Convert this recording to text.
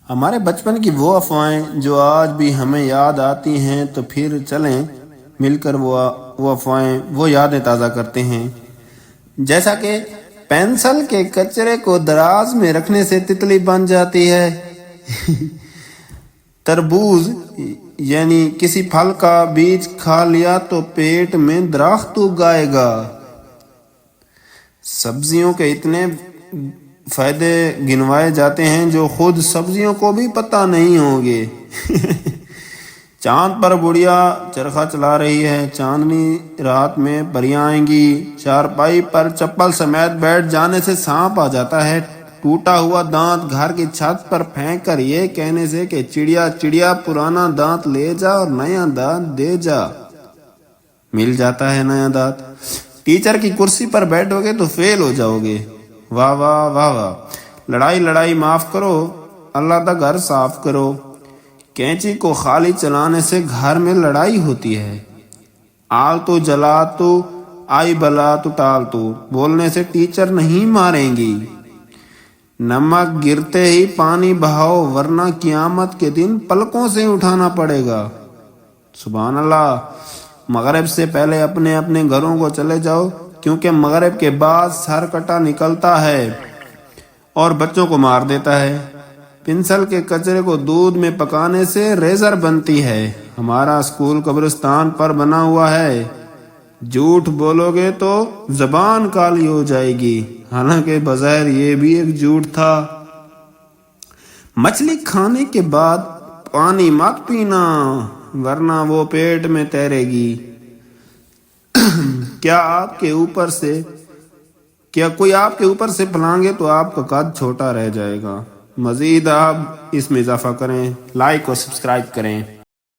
ہمارے بچپن کی وہ افواہیں جو آج بھی ہمیں یاد آتی ہیں، تو پھر چلیں مل کر وہ افواہیں، وہ یادیں تازہ کرتے ہیں۔ جیسا کہ پینسل کے کچرے کو دراز میں رکھنے سے تتلی بن جاتی ہے، تربوز یعنی کسی پھل کا بیج کھا لیا تو پیٹ میں درخت اگائے گا۔ سبزیوں کے اتنے فائدے گنوائے جاتے ہیں جو خود سبزیوں کو بھی پتہ نہیں ہوں گے۔ چاند پر بڑھیا چرخہ چلا رہی ہے، چاندنی رات میں پریاں آئیں گی، چارپائی پر چپل سمیت بیٹھ جانے سے سانپ آ جاتا ہے، ٹوٹا ہوا دانت گھر کی چھت پر پھینک کر یہ کہنے سے کہ چڑیا چڑیا پرانا دانت لے جا اور نیا دانت دے جا، مل جاتا ہے نیا دانت۔ ٹیچر کی کرسی پر بیٹھو گے تو فیل ہو جاؤ گے، واہ واہ واہ واہ۔ لڑائی معاف کرو، اللہ کا گھر صاف کرو۔ کینچی کو خالی چلانے سے گھر میں لڑائی ہوتی ہے۔ آل تو جلا تو آئی بلا تو ٹال تو بولنے سے ٹیچر نہیں ماریں گی۔ نمک گرتے ہی پانی بہاؤ ورنہ قیامت کے دن پلکوں سے اٹھانا پڑے گا۔ سبحان اللہ۔ مغرب سے پہلے اپنے اپنے گھروں کو چلے جاؤ، کیونکہ مغرب کے بعد سر کٹا نکلتا ہے اور بچوں کو مار دیتا ہے۔ پنسل کے کچرے کو دودھ میں پکانے سے ریزر بنتی ہے۔ ہمارا اسکول قبرستان پر بنا ہوا ہے، جھوٹ بولو گے تو زبان کالی ہو جائے گی، حالانکہ بظاہر یہ بھی ایک جھوٹ تھا۔ مچھلی کھانے کے بعد پانی مت پینا ورنہ وہ پیٹ میں تیرے گی۔ کیا کوئی آپ کے اوپر سے پھلانگے تو آپ کا قد چھوٹا رہ جائے گا۔ مزید آپ اس میں اضافہ کریں، لائک اور سبسکرائب کریں۔